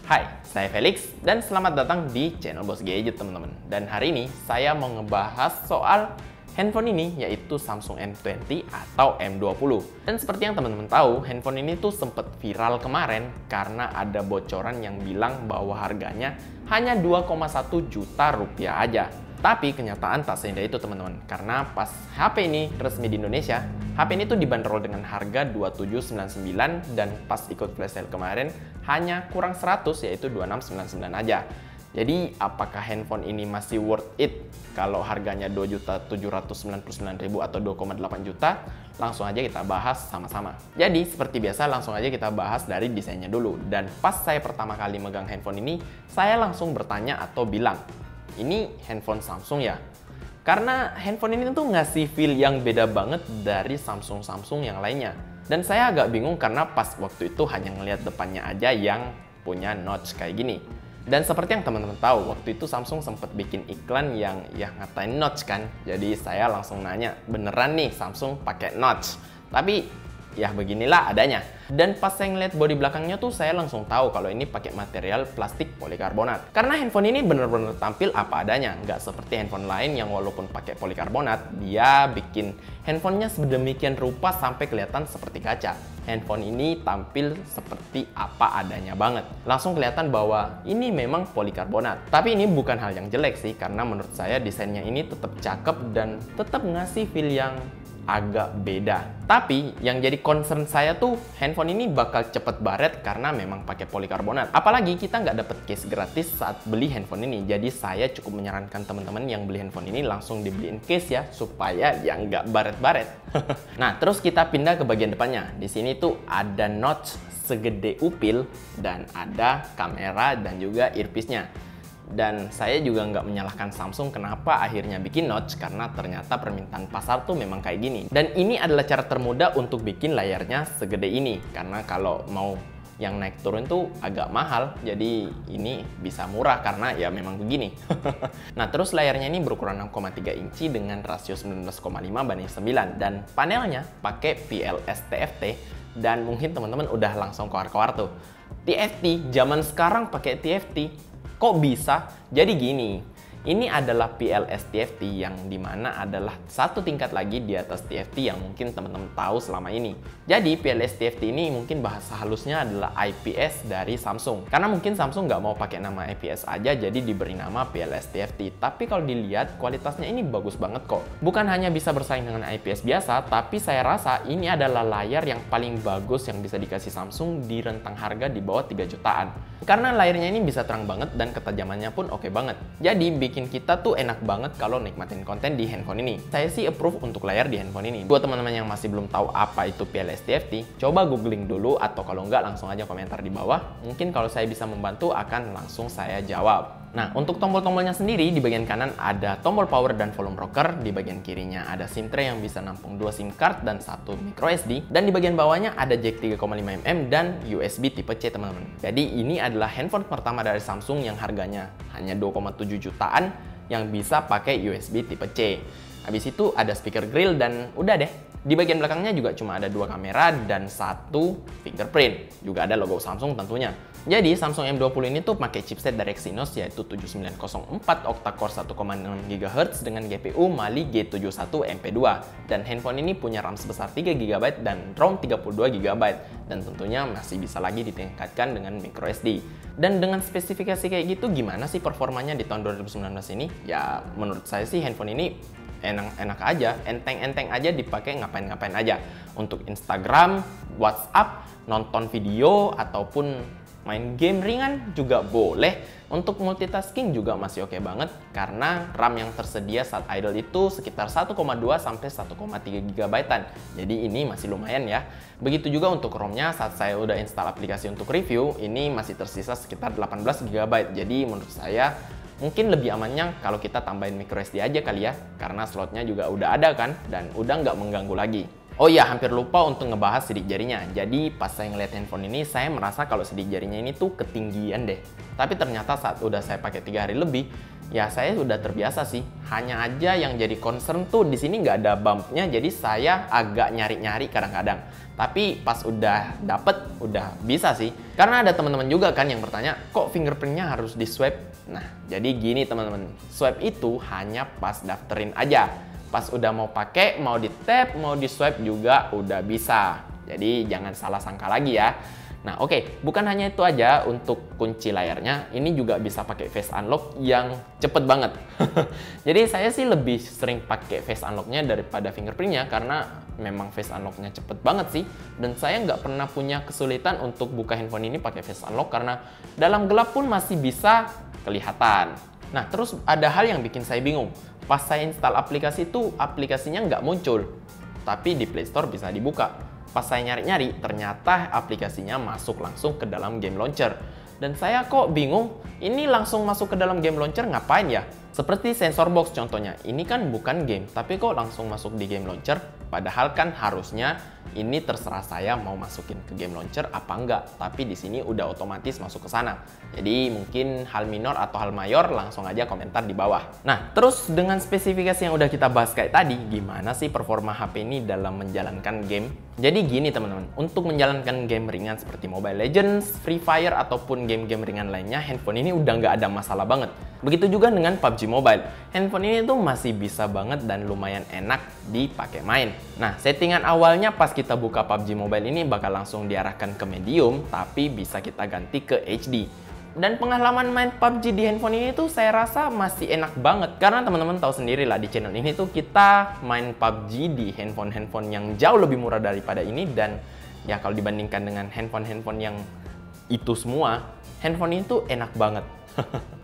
Hai, saya Felix dan selamat datang di channel Bos Gadget teman-teman. Dan hari ini saya mau ngebahas soal handphone ini, yaitu Samsung M20 atau M20. Dan seperti yang teman-teman tahu, handphone ini tuh sempat viral kemarin karena ada bocoran yang bilang bahwa harganya hanya 2,1 juta rupiah aja. Tapi kenyataan tak seindah itu teman-teman, karena pas HP ini resmi di Indonesia, HP ini tuh dibanderol dengan harga 2799 dan pas ikut flash sale kemarin hanya kurang 100, yaitu 2699 aja. Jadi apakah handphone ini masih worth it kalau harganya 2.799.000 atau 2,8 juta? Langsung aja kita bahas sama-sama. Jadi seperti biasa langsung aja kita bahas dari desainnya dulu. Dan pas saya pertama kali megang handphone ini, saya langsung bertanya atau bilang, ini handphone Samsung ya? Karena handphone ini tuh ngasih feel yang beda banget dari Samsung yang lainnya. Dan saya agak bingung karena pas waktu itu hanya ngelihat depannya aja yang punya notch kayak gini. Dan seperti yang teman-teman tahu, waktu itu Samsung sempat bikin iklan yang ya ngatain notch kan. Jadi saya langsung nanya, beneran nih Samsung pakai notch? Tapi ya beginilah adanya. Dan pas saya ngeliat bodi belakangnya tuh saya langsung tahu kalau ini pakai material plastik polikarbonat. Karena handphone ini bener-bener tampil apa adanya, nggak seperti handphone lain yang walaupun pakai polikarbonat, dia bikin handphonenya sedemikian rupa sampai kelihatan seperti kaca. Handphone ini tampil seperti apa adanya banget. Langsung kelihatan bahwa ini memang polikarbonat. Tapi ini bukan hal yang jelek sih, karena menurut saya desainnya ini tetap cakep dan tetap ngasih feel yang agak beda. Tapi yang jadi concern saya tuh handphone ini bakal cepet baret karena memang pakai polikarbonat. Apalagi kita nggak dapet case gratis saat beli handphone ini. Jadi saya cukup menyarankan teman-teman yang beli handphone ini langsung dibeliin case ya, supaya ya nggak baret-baret. Nah terus kita pindah ke bagian depannya. Di sini tuh ada notch segede upil dan ada kamera dan juga earpiece-nya. Dan saya juga nggak menyalahkan Samsung kenapa akhirnya bikin notch, karena ternyata permintaan pasar tuh memang kayak gini. Dan ini adalah cara termudah untuk bikin layarnya segede ini, karena kalau mau yang naik turun tuh agak mahal, jadi ini bisa murah karena ya memang begini. Nah terus layarnya ini berukuran 6,3 inci dengan rasio 19,5:9 dan panelnya pakai PLS TFT. Dan mungkin teman-teman udah langsung keluar-keluar tuh, TFT zaman sekarang pakai TFT. Kok bisa? Jadi gini, ini adalah PLS TFT yang dimana adalah satu tingkat lagi di atas TFT yang mungkin teman-teman tahu selama ini. Jadi PLS TFT ini mungkin bahasa halusnya adalah IPS dari Samsung. Karena mungkin Samsung nggak mau pakai nama IPS aja, jadi diberi nama PLS TFT. Tapi kalau dilihat kualitasnya ini bagus banget kok. Bukan hanya bisa bersaing dengan IPS biasa, tapi saya rasa ini adalah layar yang paling bagus yang bisa dikasih Samsung di rentang harga di bawah 3 jutaan. Karena layarnya ini bisa terang banget dan ketajamannya pun oke banget. Jadi bikin kita tuh enak banget kalau nikmatin konten di handphone ini. Saya sih approve untuk layar di handphone ini. Buat teman-teman yang masih belum tahu apa itu PLS TFT, coba googling dulu atau kalau nggak langsung aja komentar di bawah. Mungkin kalau saya bisa membantu akan langsung saya jawab. Nah, untuk tombol-tombolnya sendiri, di bagian kanan ada tombol power dan volume rocker, di bagian kirinya ada SIM tray yang bisa nampung 2 SIM card dan 1 micro SD, dan di bagian bawahnya ada jack 3,5mm dan USB tipe C teman-teman. Jadi ini adalah handphone pertama dari Samsung yang harganya hanya 2,7 jutaan yang bisa pakai USB tipe C. Habis itu ada speaker grill dan udah deh. Di bagian belakangnya juga cuma ada 2 kamera dan 1 fingerprint. Juga ada logo Samsung tentunya. Jadi Samsung M20 ini tuh pakai chipset dari Exynos yaitu 7904 octa-core 1,6 GHz dengan GPU Mali G71 MP2. Dan handphone ini punya RAM sebesar 3 GB dan ROM 32 GB. Dan tentunya masih bisa lagi ditingkatkan dengan micro SD. Dan dengan spesifikasi kayak gitu, gimana sih performanya di tahun 2019 ini? Ya menurut saya sih handphone ini enak-enak aja, enteng-enteng aja dipakai ngapain-ngapain aja. Untuk Instagram, WhatsApp, nonton video, ataupun main game ringan juga boleh. Untuk multitasking juga masih oke banget karena RAM yang tersedia saat idle itu sekitar 1,2 sampai 1,3 GB-an. Jadi ini masih lumayan ya. Begitu juga untuk ROM-nya, saat saya udah install aplikasi untuk review, ini masih tersisa sekitar 18 GB. Jadi menurut saya mungkin lebih amannya kalau kita tambahin micro SD aja kali ya, karena slotnya juga udah ada kan dan udah nggak mengganggu lagi. Oh iya, hampir lupa untuk ngebahas sidik jarinya. Jadi pas saya ngeliat handphone ini, saya merasa kalau sidik jarinya ini tuh ketinggian deh. Tapi ternyata saat udah saya pakai 3 hari lebih, ya saya sudah terbiasa sih. Hanya aja yang jadi concern tuh di sini nggak ada bumpnya, jadi saya agak nyari-nyari kadang-kadang. Tapi pas udah dapet, udah bisa sih. Karena ada teman-teman juga kan yang bertanya, kok fingerprintnya harus di swipe? Nah, jadi gini teman-teman, swipe itu hanya pas dafterin aja. Pas udah mau pakai, mau di tap, mau di swipe juga udah bisa. Jadi jangan salah sangka lagi ya. Nah oke, bukan hanya itu aja untuk kunci layarnya, ini juga bisa pakai face unlock yang cepet banget. Jadi saya sih lebih sering pakai face unlocknya daripada fingerprintnya karena memang face unlocknya cepet banget sih. Dan saya nggak pernah punya kesulitan untuk buka handphone ini pakai face unlock karena dalam gelap pun masih bisa kelihatan. Nah terus ada hal yang bikin saya bingung. Pas saya install aplikasi itu, aplikasinya nggak muncul. Tapi di Play Store bisa dibuka. Pas saya nyari-nyari, ternyata aplikasinya masuk langsung ke dalam game launcher. Dan saya kok bingung, ini langsung masuk ke dalam game launcher ngapain ya? Seperti sensor box contohnya, ini kan bukan game, tapi kok langsung masuk di game launcher? Padahal kan harusnya ini terserah saya mau masukin ke game launcher apa enggak. Tapi di sini udah otomatis masuk ke sana. Jadi mungkin hal minor atau hal mayor langsung aja komentar di bawah. Nah, terus dengan spesifikasi yang udah kita bahas kayak tadi, gimana sih performa HP ini dalam menjalankan game? Jadi gini teman-teman, untuk menjalankan game ringan seperti Mobile Legends, Free Fire, ataupun game-game ringan lainnya, handphone ini udah nggak ada masalah banget. Begitu juga dengan PUBG Mobile. Handphone ini tuh masih bisa banget dan lumayan enak dipakai main. Nah, settingan awalnya pas kita buka PUBG Mobile ini bakal langsung diarahkan ke medium, tapi bisa kita ganti ke HD. Dan pengalaman main PUBG di handphone ini tuh saya rasa masih enak banget. Karena teman-teman tahu sendiri lah di channel ini tuh kita main PUBG di handphone-handphone yang jauh lebih murah daripada ini. Dan ya kalau dibandingkan dengan handphone-handphone yang itu semua, handphone ini tuh enak banget.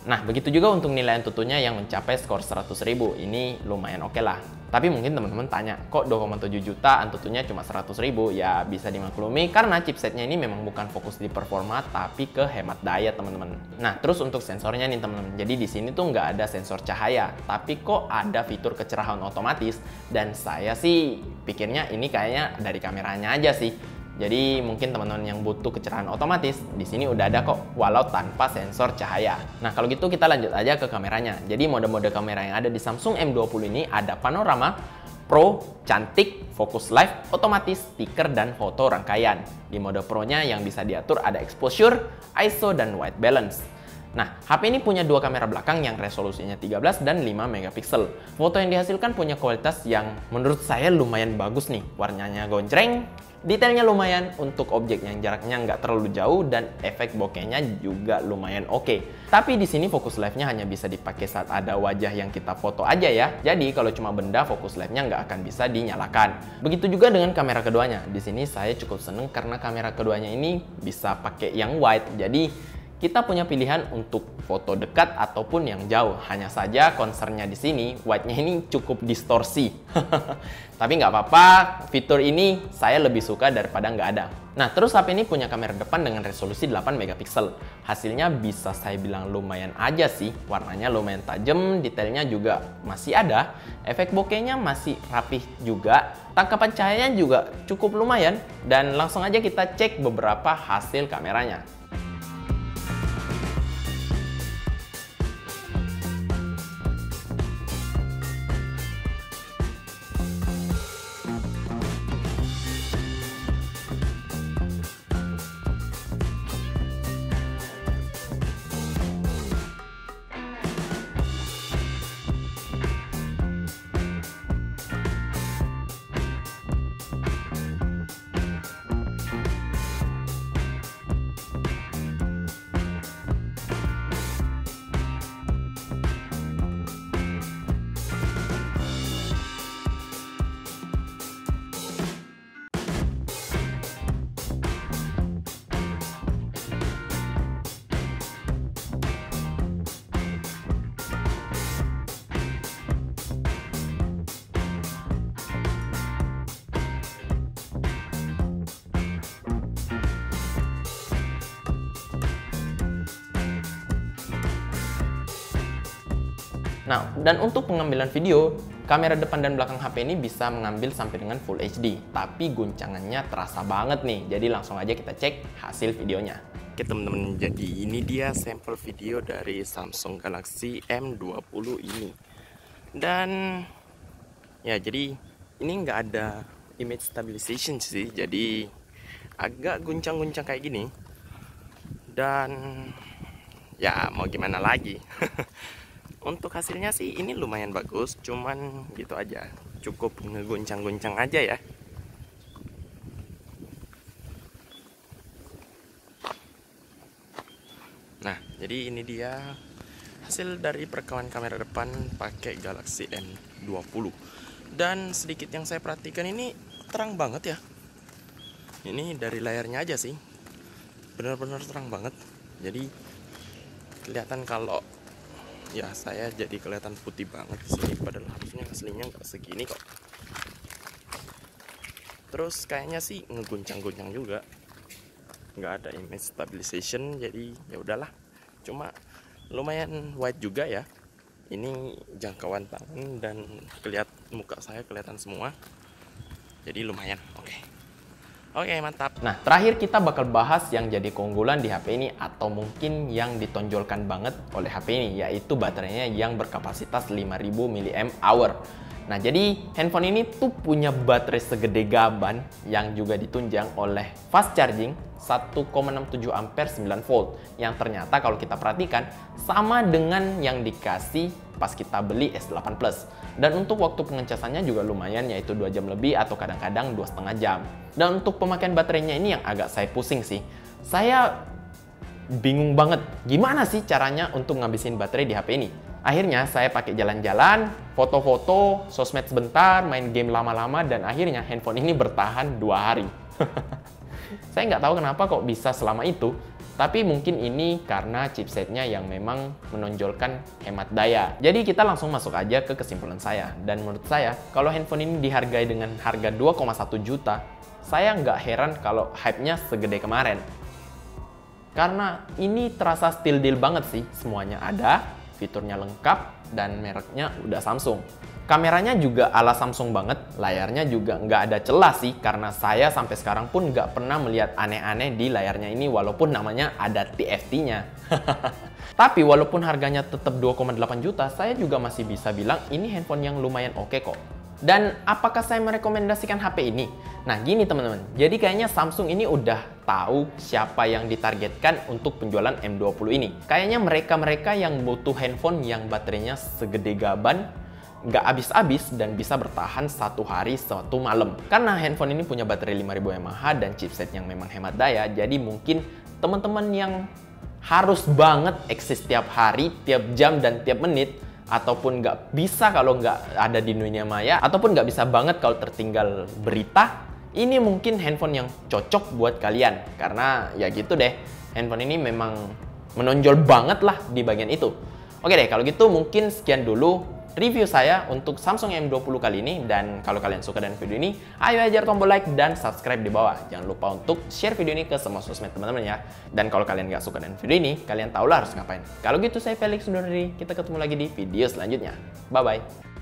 Nah, begitu juga untuk nilai Antutunya yang mencapai skor 100.000. Ini lumayan oke lah. Tapi mungkin teman-teman tanya, kok 2,7 juta Antutunya cuma 100.000? Ya bisa dimaklumi karena chipsetnya ini memang bukan fokus di performa, tapi ke hemat daya teman-teman. Nah, terus untuk sensornya nih teman-teman. Jadi di sini tuh nggak ada sensor cahaya, tapi kok ada fitur kecerahan otomatis. Dan saya sih pikirnya ini kayaknya dari kameranya aja sih. Jadi mungkin teman-teman yang butuh kecerahan otomatis, di sini udah ada kok, walau tanpa sensor cahaya. Nah kalau gitu kita lanjut aja ke kameranya. Jadi mode-mode kamera yang ada di Samsung M20 ini ada panorama, Pro, cantik, fokus live, otomatis, stiker, dan foto rangkaian. Di mode Pro-nya yang bisa diatur ada exposure, ISO, dan white balance. Nah, HP ini punya dua kamera belakang yang resolusinya 13 dan 5 megapiksel. Foto yang dihasilkan punya kualitas yang menurut saya lumayan bagus nih. Warnanya gonjreng, detailnya lumayan untuk objek yang jaraknya nggak terlalu jauh, dan efek bokehnya juga lumayan oke. Tapi di sini fokus live-nya hanya bisa dipakai saat ada wajah yang kita foto aja ya. Jadi kalau cuma benda, fokus live-nya nggak akan bisa dinyalakan. Begitu juga dengan kamera keduanya. Di sini saya cukup seneng karena kamera keduanya ini bisa pakai yang wide. Jadi kita punya pilihan untuk foto dekat ataupun yang jauh. Hanya saja concernnya di sini, wide-nya ini cukup distorsi. Tapi nggak apa-apa, fitur ini saya lebih suka daripada nggak ada. Nah, terus HP ini punya kamera depan dengan resolusi 8 megapiksel. Hasilnya bisa saya bilang lumayan aja sih. Warnanya lumayan tajam, detailnya juga masih ada. Efek bokehnya masih rapih juga. Tangkapan cahayanya juga cukup lumayan. Dan langsung aja kita cek beberapa hasil kameranya. Nah, dan untuk pengambilan video, kamera depan dan belakang HP ini bisa mengambil sampai dengan Full HD. Tapi guncangannya terasa banget nih, jadi langsung aja kita cek hasil videonya. Oke teman-teman, jadi ini dia sampel video dari Samsung Galaxy M20 ini. Dan ya, jadi ini nggak ada image stabilization sih, jadi agak guncang-guncang kayak gini. Dan ya mau gimana lagi. Untuk hasilnya sih ini lumayan bagus, cuman gitu aja, cukup ngeguncang-guncang aja ya. Nah, jadi ini dia hasil dari perekaman kamera depan pakai Galaxy M20. Dan sedikit yang saya perhatikan, ini terang banget ya. Ini dari layarnya aja sih, benar-benar terang banget. Jadi kelihatan kalau ya saya jadi kelihatan putih banget di sini, padahal harusnya aslinya nggak segini kok. Terus kayaknya sih ngeguncang-guncang juga, nggak ada image stabilization, jadi ya udahlah. Cuma lumayan wide juga ya, ini jangkauan tangan dan muka saya kelihatan semua, jadi lumayan. Oke, mantap. Nah, terakhir kita bakal bahas yang jadi keunggulan di HP ini, atau mungkin yang ditonjolkan banget oleh HP ini, yaitu baterainya yang berkapasitas 5000 mAh. Nah, jadi handphone ini tuh punya baterai segede gaban yang juga ditunjang oleh fast charging 1,67 ampere 9 volt, yang ternyata kalau kita perhatikan sama dengan yang dikasih pas kita beli S8 Plus. Dan untuk waktu pengecasannya juga lumayan, yaitu 2 jam lebih atau kadang-kadang 2,5 jam. Dan untuk pemakaian baterainya ini yang agak saya pusing sih. Saya bingung banget gimana sih caranya untuk ngabisin baterai di HP ini. Akhirnya saya pakai jalan-jalan, foto-foto, sosmed sebentar, main game lama-lama, dan akhirnya handphone ini bertahan 2 hari. Saya nggak tahu kenapa kok bisa selama itu, tapi mungkin ini karena chipsetnya yang memang menonjolkan hemat daya. Jadi kita langsung masuk aja ke kesimpulan saya. Dan menurut saya, kalau handphone ini dihargai dengan harga 2,1 juta, saya nggak heran kalau hype-nya segede kemarin. Karena ini terasa still deal banget sih, semuanya ada, fiturnya lengkap, dan mereknya udah Samsung. Kameranya juga ala Samsung banget, layarnya juga nggak ada celah sih, karena saya sampai sekarang pun nggak pernah melihat aneh-aneh di layarnya ini, walaupun namanya ada TFT-nya. Tapi walaupun harganya tetap 2,8 juta, saya juga masih bisa bilang ini handphone yang lumayan oke kok. Dan apakah saya merekomendasikan HP ini? Nah gini teman-teman, jadi kayaknya Samsung ini udah tahu siapa yang ditargetkan untuk penjualan M20 ini. Kayaknya mereka-mereka yang butuh handphone yang baterainya segede gaban, nggak habis-habis, dan bisa bertahan 1 hari 1 malam. Karena handphone ini punya baterai 5000 mAh dan chipset yang memang hemat daya, jadi mungkin teman-teman yang harus banget eksis tiap hari, tiap jam, dan tiap menit, ataupun nggak bisa kalau nggak ada di dunia maya, ataupun nggak bisa banget kalau tertinggal berita, ini mungkin handphone yang cocok buat kalian. Karena ya gitu deh, handphone ini memang menonjol banget lah di bagian itu. Oke deh, kalau gitu mungkin sekian dulu review saya untuk Samsung M20 kali ini. Dan kalau kalian suka dengan video ini, ayo ajar tombol like dan subscribe di bawah. Jangan lupa untuk share video ini ke semua sosmed teman-teman ya. Dan kalau kalian nggak suka dengan video ini, kalian tahulah harus ngapain. Kalau gitu saya Felix undur diri, kita ketemu lagi di video selanjutnya. Bye-bye.